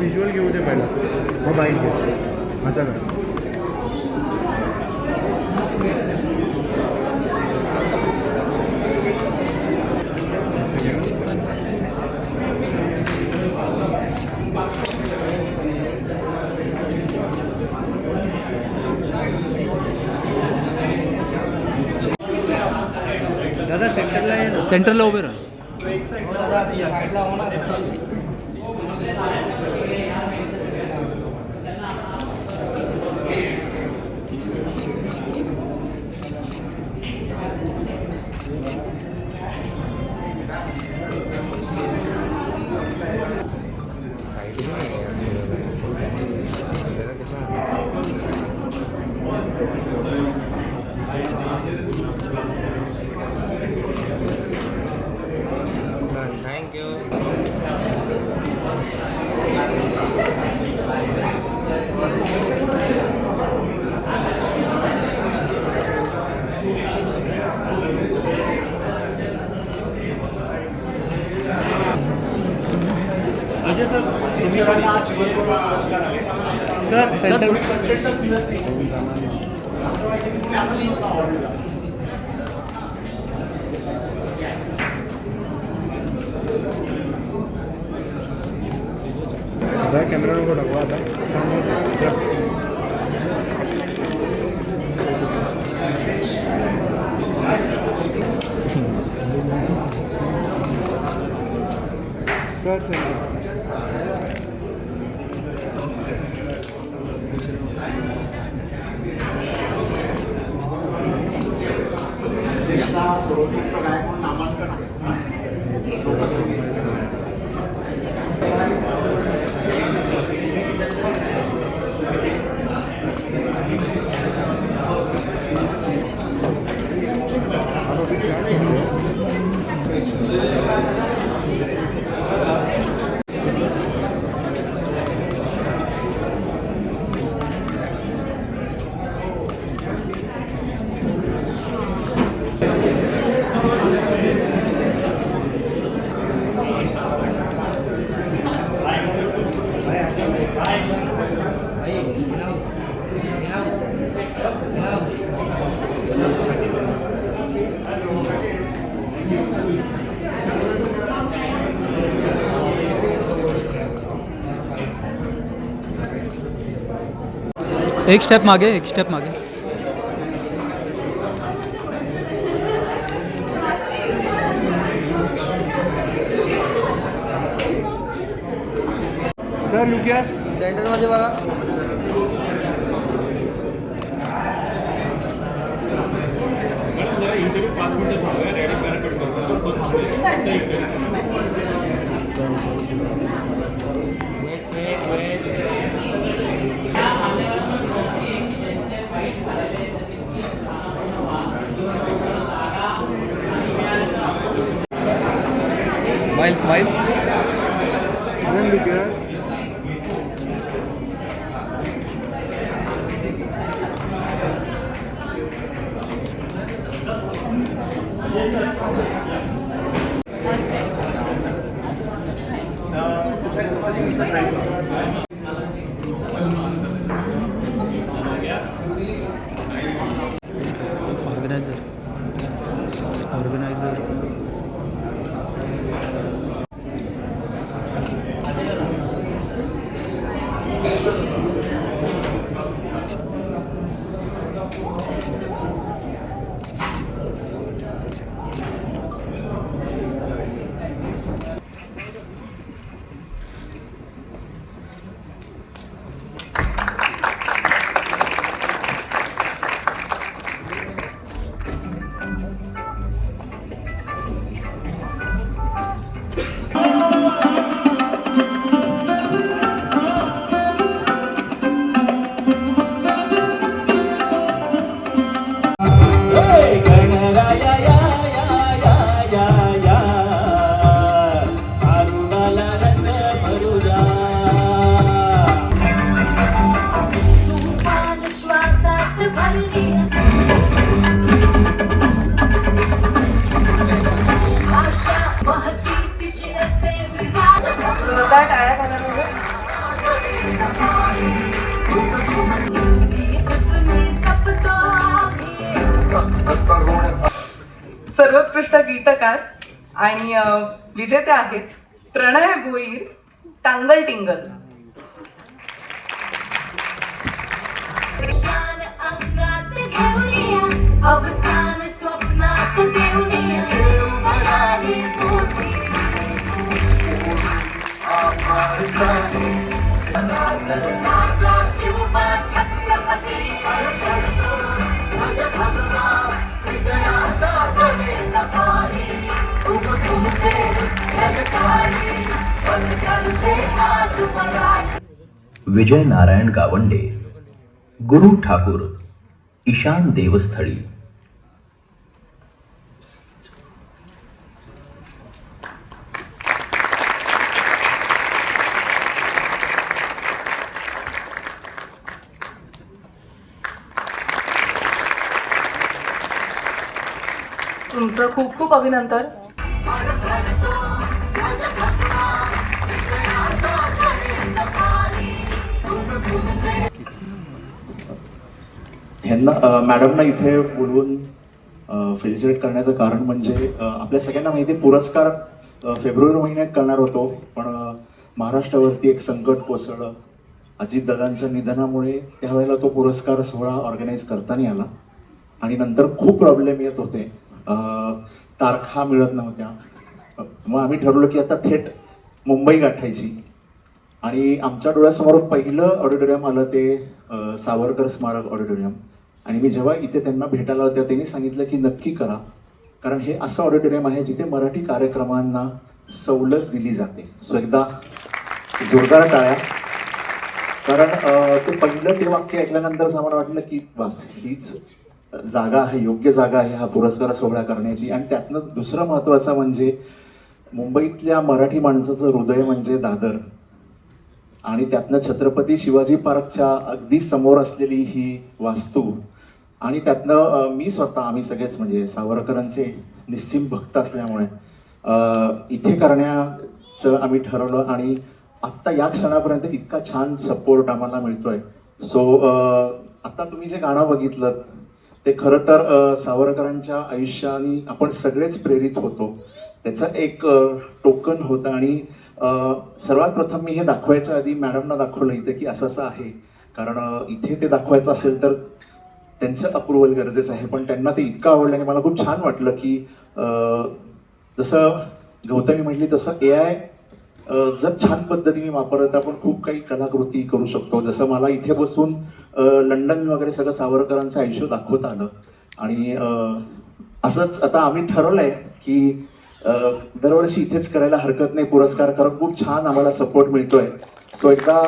Visual घेऊ दे पहिला, मग बाईक घे. असं कर. दादा सेंटरला आहे ना, सेंटरला उभे राहा. सर सेंटर कॅमेरा नको टाकू आता. सर सेंटर एक स्टेप मागे, एक स्टेप मागे. सर लुकिया सेंटरमध्ये बघा. Smile smile. लुकिया ऑर्गेनाइजर टाळ्या सर्वोत्कृष्ट गीतकार आणि विजेते आहेत प्रणय भोईर, टांगल टिंगल. अवसान स्वप्नास देऊनिया राजा शिवबा छत्रपती विजयाचा गणित भारी उमटुमते जगतारी पदकांचे आज मराठी. विजय नारायण गावंडे, गुरु ठाकूर, ईशान देवस्थळी. तुमचं खूप खूप अभिनंदन. ह्यांना मॅडमना इथे बोलवून फेलिसिटेट करण्याचं कारण म्हणजे आपल्या सगळ्यांना माहिती आहे पुरस्कार फेब्रुवारी महिन्यात करणार होतो, पण महाराष्ट्रावरती एक संकट कोसळलं. अजितदादांच्या निधनामुळे त्यावेळेला तो पुरस्कार सोहळा ऑर्गनाईज करता नाही आला आणि नंतर खूप प्रॉब्लेम येत होते, तारखा मिळत नव्हत्या. मग आम्ही ठरवलं की आता थेट मुंबई गाठायची आणि आमच्या डोळ्यासमोर पहिलं ऑडिटोरियम आलं ते सावरकर स्मारक ऑडिटोरियम. आणि मी जेव्हा इथे त्यांना भेटायला होत्या त्यांनी सांगितलं की नक्की करा, कारण हे असं ऑडिटोरियम आहे जिथे मराठी कार्यक्रमांना सवलत दिली जाते. सो एकदा जोरदार टाळ्या, कारण ते पहिलं ते वाक्य ऐकल्यानंतर आम्हाला वाटलं की बस हीच जागा आहे, योग्य जागा आहे हा पुरस्कार सोहळा करण्याची. आणि त्यातनं दुसरं महत्त्वाचं म्हणजे मुंबईतल्या मराठी माणसाचं हृदय म्हणजे दादर आणि त्यातनं छत्रपती शिवाजी पार्कच्या अगदी समोर असलेली ही वास्तू आणि त्यातनं मी स्वतः आम्ही सगळेच म्हणजे सावरकरांचे निस्सीम भक्त असल्यामुळे इथे करण्याचं आम्ही ठरवलं आणि आत्ता या क्षणापर्यंत इतका छान सपोर्ट आम्हाला मिळतोय. सो आता तुम्ही जे गाणं बघितलं ते खरं तर सावरकरांच्या आयुष्याने आपण सगळेच प्रेरित होतो त्याचं एक टोकन होतं. आणि सर्वात प्रथम मी हे दाखवायच्या आधी मॅडमना दाखवलं इथे की असं असं आहे, कारण इथे ते दाखवायचं असेल तर त्यांचं अप्रुव्हल गरजेचं आहे. पण त्यांना ते इतकं आवडलं आणि मला खूप छान वाटलं की जसं गौतमी म्हटली तसं AI जर छान पद्धतीने वापरत आपण खूप काही कलाकृती करू शकतो. जसं मला इथे बसून लंडन वगैरे सगळं सावरकरांचं आयुष्य दाखवता आलं. आणि असंच आता आम्ही ठरवलंय की दरवर्षी इथेच करायला हरकत नाही पुरस्कार, कारण खूप छान आम्हाला सपोर्ट मिळतोय. सो एकदा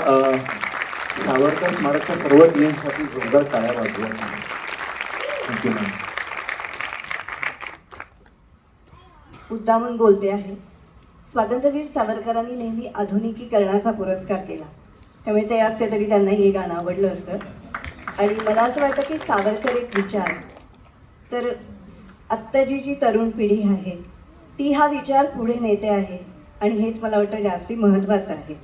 सावरकर स्मारकच्या सर्व टीमसाठी जोरदार टाळ्या वाजवा. Thank you ma'am. मुद्दामून बोलते आहे. स्वातंत्र्यवीर सावरकरांनी नेहमी आधुनिकीकरणाचा पुरस्कार केला, त्यामुळे ते असते तरी त्यांना हे गाणं आवडलं असतं. आणि मला असं वाटतं की सावरकर एक विचार, तर आत्ताची जी तरुण पिढी आहे ती हा विचार पुढे नेते आहे आणि हेच मला वाटतं जास्ती महत्त्वाचं आहे.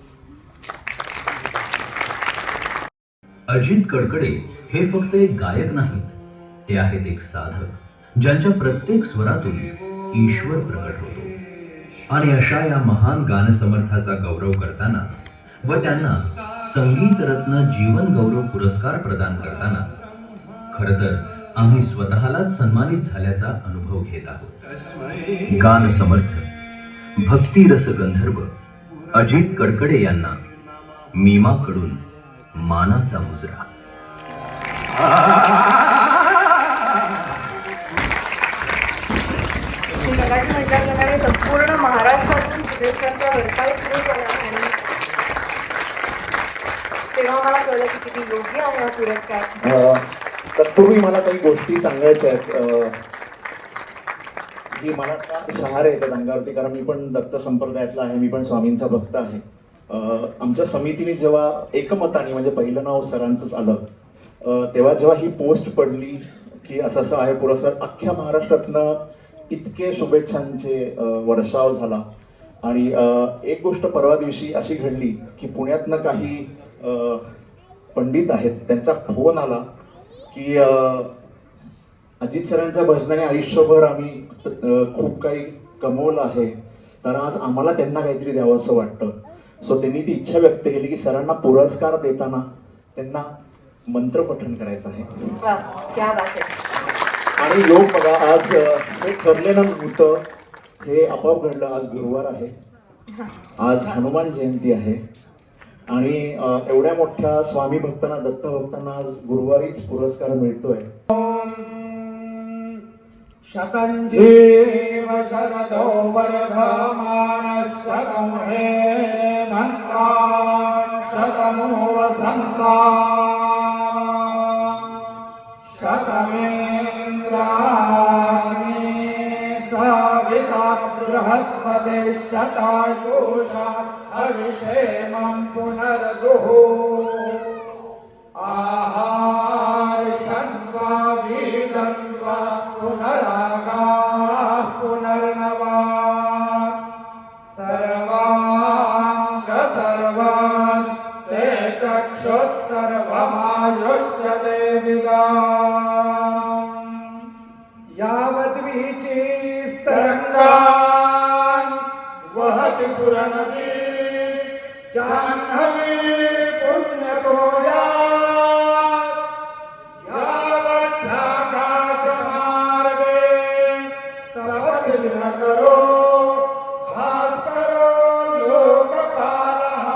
अजित कडकडे हे फक्त एक गायक नाहीत, ते आहेत एक साधक ज्यांच्या प्रत्येक स्वरातून ईश्वर प्रकट होतो. आणि अशा या महान गानसमर्थाचा गौरव करताना व त्यांना संगीत रत्न जीवन गौरव पुरस्कार प्रदान करताना खरं तर आम्ही स्वतःलाच सन्मानित झाल्याचा अनुभव घेत आहोत. गान समर्थ भक्ती रस गंधर्व अजित कडकडे यांना मीमाकडून मानाचा मुजरा. मराठी म्हटल्याप्रमाणे संपूर्ण महाराष्ट्रातून विदेशांचा वर्षाव सुरू झाला आणि तेव्हा मला कळलं की किती योग्य आहे हा पुरस्कार. तत्पूर्वी मला काही गोष्टी सांगायच्या आहेत की मला का सहारे येतात अंगावरती, कारण मी पण दत्त संप्रदायातला आहे, मी पण स्वामींचा भक्त आहे. आमच्या समितीने जेव्हा एकमताने म्हणजे पहिलं नाव सरांचंच आलं तेव्हा जेव्हा ही पोस्ट पडली की असं असं आहे पुरस्कार, अख्ख्या महाराष्ट्रातनं इतके शुभेच्छांचे वर्षाव झाला. आणि एक गोष्ट परवा दिवशी अशी घडली की पुण्यातनं काही पंडित आहेत, त्यांचा फोन आला की अजित सरांच्या भजनाने आयुष्यभर आम्ही खूप काही कमवलं आहे, तर आज आम्हाला त्यांना काहीतरी द्यावं असं वाटतं. सो त्यांनी ती इच्छा व्यक्त केली की सरांना पुरस्कार देताना त्यांना मंत्रपठण करायचं आहे. वा, क्या बात आहे. आणि योग बघा, आज हे ठरलेलं नव्हतं, हे आपोआप घडलं. आज गुरुवार आहे, आज हनुमान जयंती आहे आणि एवढ्या मोठ्या स्वामी भक्तांना, दत्त भक्तांना आज गुरुवारीच पुरस्कार मिळतोय. शतंजीव शरदो वर्धमान शतं हेमन्तान् शतमु वसन्तान् शतमिन्द्राणि सविता बृहस्पति शतायुषा हविषेमं पुनर्दुः आहारशन्वा वीदन्वा पुनरागाः पुनर्नवा सर्वांग सर्वान् ते चक्षुः सर्वमायुष्यते विदाम् यावद्वीचिस्तरङ्गान् वहति सुरनदी जाह्नवी पुण्यतोया करो भास्करो लोकपालः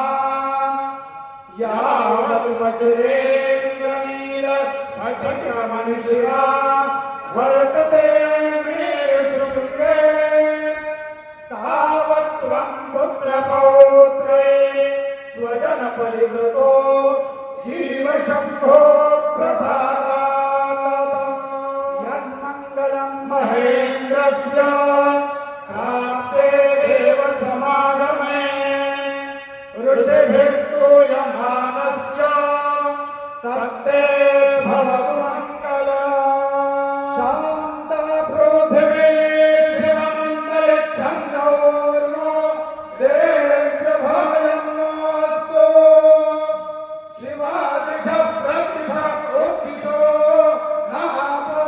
यावत् वज्रेन्द्रनीलस्फटिकमनिशिरा वर्तते मेरुशृङ्गे तावत् त्वं पुत्रपौत्रे स्वजनपरिवृतो जीवशम्भो प्रसादात् यन्मङ्गलं महेन्द्रस्य प्राप्ते देव समागमे ऋषिभिस्तूयमानस्य तत्ते भवतु मङ्गलम्. शान्त पृथिवी शिवमन्तरिक्षन्दोर्नो देव्यभयं नोऽस्तु शिवादिश प्रतिश उत्तिशो नापो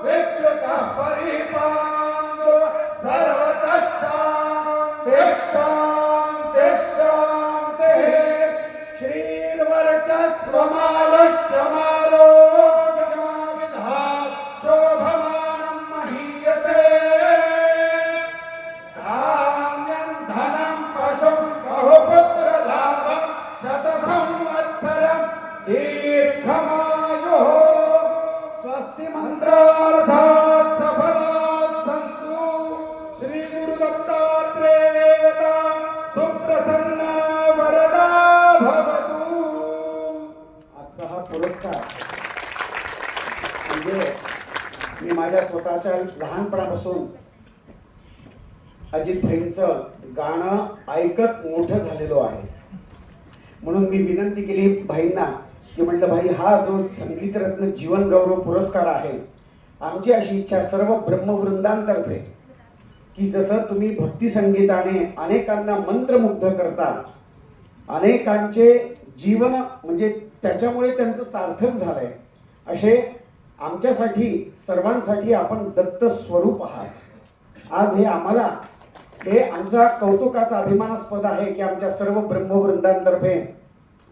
विद्युतः परिपान्दो सर्वतः शान्तिः शान्तिः शान्तिः. श्रीर्वर्चस्वमालस्यमालोक्यमाविधात् शोभमानं महीयते धान्यं धनं पशुं बहुपुत्रलाभं शतसंवत्सरं दीर्घमायुः. स्वस्ति मंत्रार्थाः सफलाः सन्तु. श्री गुरुदत्तात्रेय देवता सुप्रसन्ना वरदा भवतु. आजचा हा पुरस्कार म्हणजे मी माझ्या स्वतःच्या लहानपणापासून अजित भाईंचं गाणं ऐकत मोठं झालेलो आहे, म्हणून मी विनंती केली भाईंना की म्हटलं भाई, हा जो संगीतरत्न जीवन गौरव पुरस्कार आहे, आमची अशी इच्छा सर्व ब्रह्मवृंदांतर्फे की जसं तुम्ही भक्ती संगीताने अनेकांना मंत्रमुग्ध करता, अनेकांचे जीवन म्हणजे त्याच्यामुळे त्यांचं सार्थक झालंय, असे आमच्यासाठी सर्वांसाठी आपण दत्त स्वरूप आहात. आज हे आम्हाला हे आमचा कौतुकाचा अभिमानास्पद आहे की आमच्या सर्व ब्रह्मवृंदांतर्फे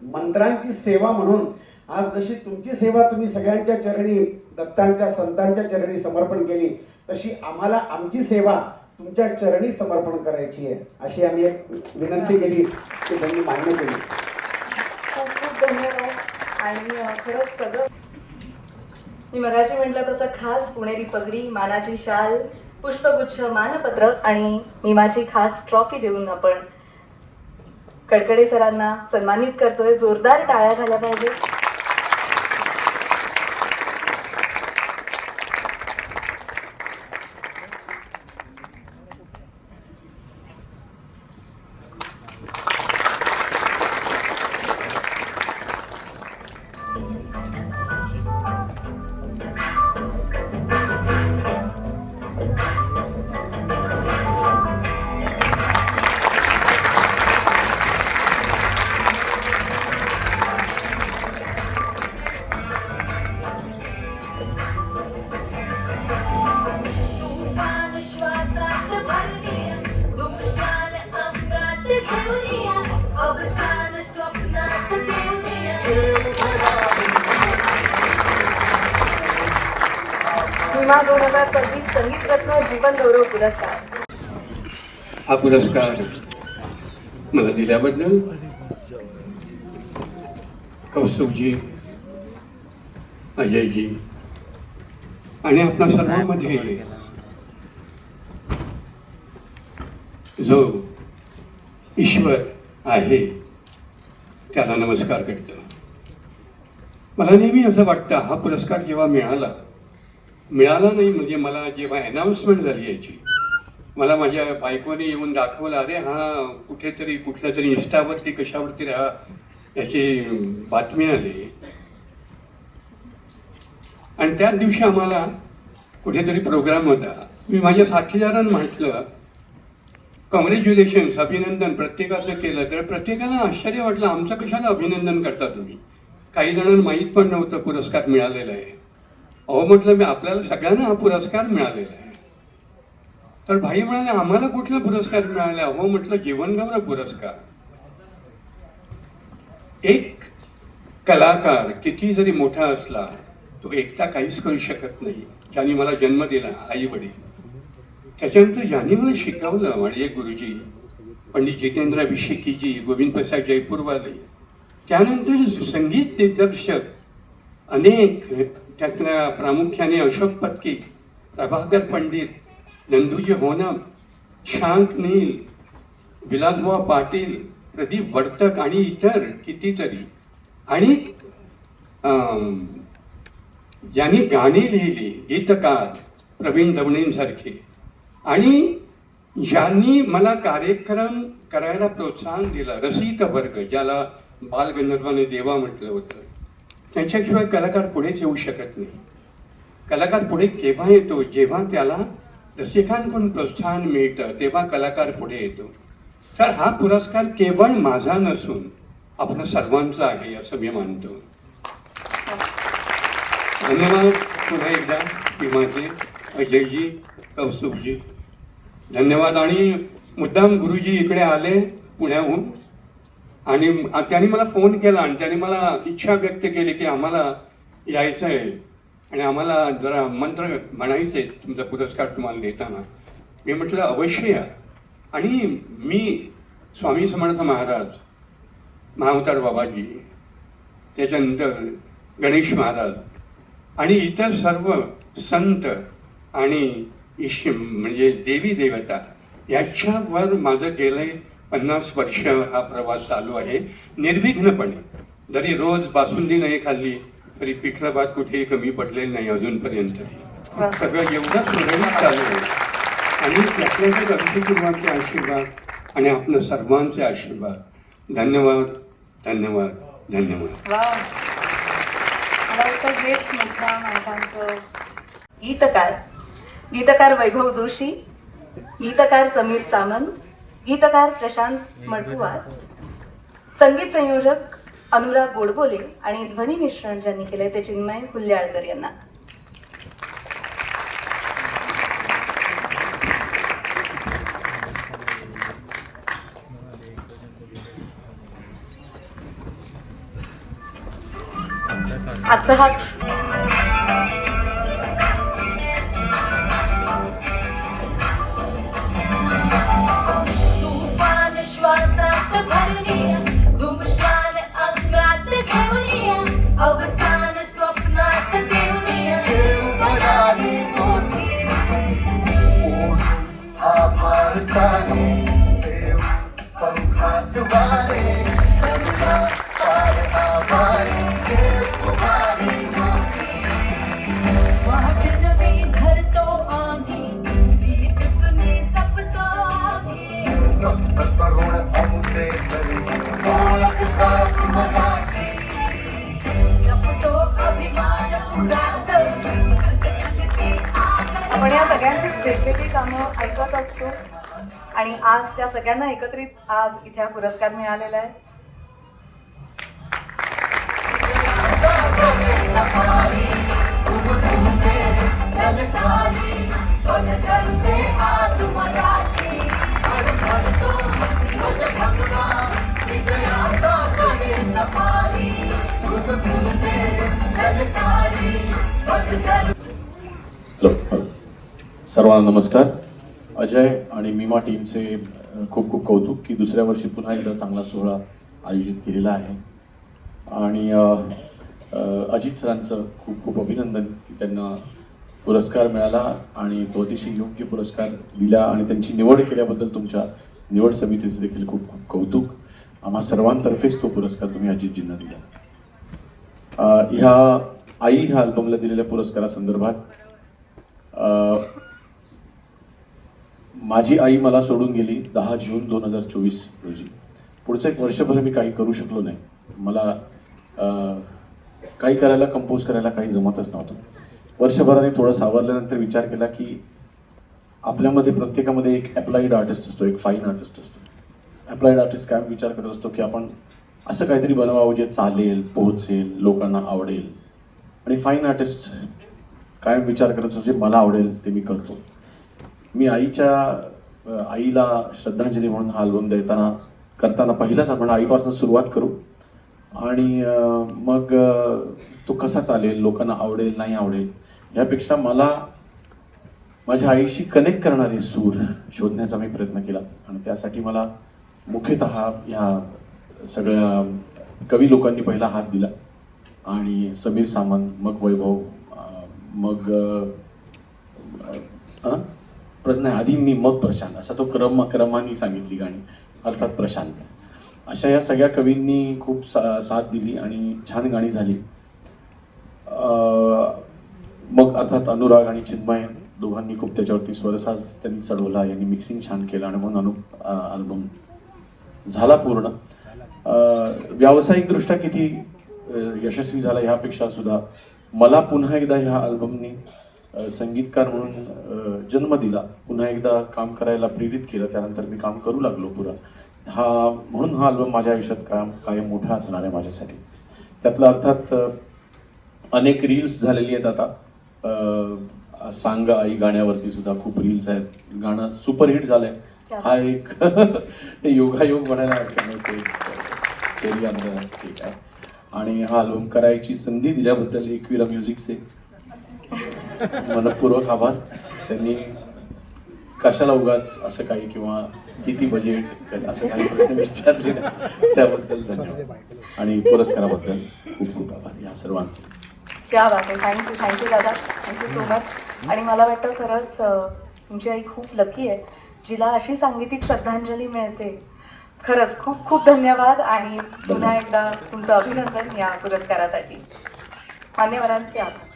मंत्रांची सेवा म्हणून आज जशी तुमची सेवा तुम्ही सगळ्यांच्या चरणी, दत्तांच्या संतांच्या चरणी समर्पण केली, तशी आम्हाला आमची सेवा तुमच्या चरणी समर्पण करायची आहे, अशी आम्ही एक विनंती केली की त्यांनी मान्य केली. खूप खूप धन्यवाद. आणि खरंच सगळं मी मगाशी म्हटलं तसं खास पुणेरी पगडी, मानाची शाल, पुष्पगुच्छ, मानपत्र आणि मी माझी खास ट्रॉफी देऊन आपण कडकडे सरांना सन्मानित करतोय. जोरदार टाळ्या झाल्या पाहिजे. सिनेमा 2026 संगीत रत्न जीवन गौरव पुरस्कार. हा पुरस्कार मला दिल्याबद्दल कौस्तुभजी, अजयजी आणि आपल्या सर्वांमध्ये जो ईश्वर आहे त्याला नमस्कार करतो. मला नेहमी असं वाटतं हा पुरस्कार जेव्हा मिळाला नाही म्हणजे मला जेव्हा अनाऊन्समेंट झाली याची, मला माझ्या बायकोने येऊन दाखवलं, अरे हा कुठेतरी कुठल्या तरी इंस्टावरती कशावरती याची बातमी आली. आणि त्याच दिवशी आम्हाला कुठेतरी प्रोग्राम होता. मी माझ्या साथीदारांना म्हटलं कॉंग्रॅच्युलेशन्स, अभिनंदन. प्रत्येकाचं केलं तर प्रत्येकाला आश्चर्य वाटलं, आमचं कशाला अभिनंदन करता तुम्ही? काही जणांना माहीत पण नव्हतं पुरस्कार मिळालेला आहे. अहो म्हटलं, मी आपल्याला सगळ्यांना हा पुरस्कार मिळालेला आहे. तर भाई म्हणाले, आम्हाला कुठला पुरस्कार मिळाला? हो म्हटलं, जीवनगौरव पुरस्कार. एक कलाकार किती जरी मोठा असला तो एकटा काहीच करू शकत नाही. ज्यांनी मला जन्म दिला, आई वडील, त्याच्यानंतर ज्यांनी मला शिकवलं माझे गुरुजी पंडित जितेंद्र अभिषेकीजी, गोविंद प्रसाद जयपूरवाले, त्यानंतर संगीत दिग्दर्शक अनेक, त्यातल्या प्रामुख्याने अशोक पत्की, प्रभाकर पंडित, नंदूजी होनम, शांत नील, विलासबुवा पाटील, प्रदीप वर्तक आणि इतर कितीतरी. आणि ज्यांनी गाणी लिहिली, गीतकार प्रवीण दवणेंसारखे, आणि ज्यांनी मला कार्यक्रम करायला प्रोत्साहन दिलं, रसिक वर्ग, ज्याला बालगंधर्वाने देवा म्हटलं होतं, त्यांच्याशिवाय कलाकार पुढेच येऊ शकत नाही. कलाकार पुढे केव्हा येतो? जेव्हा त्याला रसिकांकडून प्रोत्साहन मिळतं, तेव्हा कलाकार पुढे येतो. तर हा पुरस्कार केवळ माझा नसून आपण सर्वांचा आहे असं मी मानतो. धन्यवाद पुन्हा एकदा भीमाजी, अजयजी, कौस्तुभजी, धन्यवाद. आणि मुद्दाम गुरुजी इकडे आले पुण्याहून आणि त्यांनी मला फोन केला आणि त्यांनी मला इच्छा व्यक्त केली की आम्हाला यायचं आहे आणि आम्हाला जरा मंत्र म्हणायचं आहे तुमचा पुरस्कार तुम्हाला देताना. मी म्हटलं अवश्य या. आणि मी स्वामी समर्थ महाराज, महाअवतार बाबाजी, त्याच्यानंतर गणेश महाराज आणि इतर सर्व संत आणि म्हणजे देवी देवता याच्यावर माझं गेले 50 वर्ष हा प्रवास चालू आहे निर्विघ्नपणे. जरी रोज बासुंदी नाही खाल्ली तरी पिठलं भात कुठेही कमी पडलेलं नाही अजूनपर्यंत. सगळं एवढं सुरळीत चालू आहे. आणि त्यातल्या अभिषेकीबाबचे आशीर्वाद आणि आपल्या सर्वांचे आशीर्वाद. धन्यवाद, धन्यवाद, धन्यवाद. वा, मला वाटतं हेच मोठ्या माणसांचं. गीतकार वैभव जोशी, गीतकार समीर सामंत, गीतकार प्रशांत मडकुवार, संगीत संयोजक अनुराग गोडबोले आणि ध्वनी मिश्रण ज्यांनी केले ते चिन्मय हुल्ल्याळकर यांना. आजचा हा तुफान श्वासात भरलीया, धुमशान अंगात घेऊनिया, अवसान स्वप्नास देऊनिया, भरारी मोठी ओढून आभार सारे देव पंखास वारे करुणा पार आभारी देव उभारी मोठी. वाट नवी धरतो आम्ही, रीत जुनी जपतो आम्ही, रक्त तरुण आमुचे तरी ओळख साथ मराठी. जपतो अभिमान उरात, खगखगती आगत. आपण या सगळ्यांचीच वेगवेगळी कामं ऐकत असतो आणि आज त्या सगळ्यांना एकत्रित आज इथे हा पुरस्कार मिळालेला आहे. पदकरचे आज मराठी, अडखळतो ध्वज भगवा, विजयाचा कडेन पारी, तुम तुमते ललकारी पदकर. सर्वांना नमस्कार. अजय आणि मीमा टीमचे खूप खूप कौतुक की दुसऱ्या वर्षी पुन्हा एकदा चांगला सोहळा आयोजित केलेला आहे. आणि अजित सरांचं खूप खूप अभिनंदन की त्यांना पुरस्कार मिळाला आणि तो अतिशय योग्य पुरस्कार दिला आणि त्यांची निवड केल्याबद्दल तुमच्या निवड समितीचे देखील खूप खूप कौतुक. आम्हा सर्वांतर्फेच तो पुरस्कार तुम्ही अजितजींना दिला. ह्या आई ह्या अल्बमला दिलेल्या पुरस्कारासंदर्भात माझी आई मला सोडून गेली 10 जून 2024 रोजी. पुढचं एक वर्षभर मी काही करू शकलो नाही. मला काही करायला, कंपोज करायला काही जमतच नव्हतं. वर्षभराने थोडं सावरल्यानंतर विचार केला की आपल्यामध्ये प्रत्येकामध्ये एक अप्लाइड आर्टिस्ट असतो, एक फाईन आर्टिस्ट असतो. अप्लाइड आर्टिस्ट काय विचार करत असतो की आपण असं काहीतरी बनवावं जे चालेल, पोहोचेल, लोकांना आवडेल. आणि फाईन आर्टिस्ट काय विचार करत असतो जे मला आवडेल ते मी करतो. मी आईला श्रद्धांजली म्हणून हा अल्बम करताना पहिलाच आपण आईपासून सुरुवात करू आणि मग तो कसा चालेल, लोकांना आवडेल नाही आवडेल यापेक्षा मला माझ्या आईशी कनेक्ट करणारे सूर शोधण्याचा मी प्रयत्न केला. आणि त्यासाठी मला मुख्यतः या सगळ्या कवी लोकांनी पहिला हात दिला आणि समीर सामंत, मग वैभव, मग नाही आधी मी, मग प्रशांत, असा तो क्रमाने सांगितली गाणी, अर्थात प्रशांत. अशा या सगळ्या कवींनी खूप साथ दिली आणि छान गाणी झाली. मग अर्थात अनुराग आणि चिन्मय दोघांनी खूप त्याच्यावरती स्वरसाज त्यांनी चढवला, यांनी मिक्सिंग छान केलं आणि म्हणून अल्बम झाला पूर्ण. व्यावसायिकदृष्ट्या किती यशस्वी झाला ह्यापेक्षा सुद्धा मला पुन्हा एकदा ह्या अल्बमनी संगीतकार म्हणून जन्म दिला, पुन्हा एकदा काम करायला प्रेरित केलं. त्यानंतर मी काम करू लागलो पुरा. म्हणून हा अल्बम माझ्या आयुष्यात कायम मोठा असणार आहे माझ्यासाठी. त्यातलं अर्थात अनेक रील्स झालेली आहेत आता. सांग आई गाण्यावरती सुद्धा खूप रील्स आहेत. गाणं सुपरहिट झालंय. हा एक योगायोग म्हणायला हरकत नाही, चेरी आमचा ठीक आहे. आणि हा अल्बम करायची संधी दिल्याबद्दल एकविरा म्युझिकचे मनपूर्वक आभार. त्यांनी कशाला उगाच असं काही किंवा किती बजेट असं काही प्रश्न विचारले नाही, त्याबद्दल धन्यवाद. आणि पुरस्काराबद्दल खूप खूप आभार या सर्वांचे. क्या बात आहे. थँक्यू दादा, थँक्यू सो मच. आणि मला वाटतं खरंच तुमची आई खूप लकी आहे जिला अशी सांगीतिक श्रद्धांजली मिळते. खरंच खूप खूप धन्यवाद आणि पुन्हा एकदा तुमचं अभिनंदन या पुरस्कारासाठी. मान्यवरांचे आभार.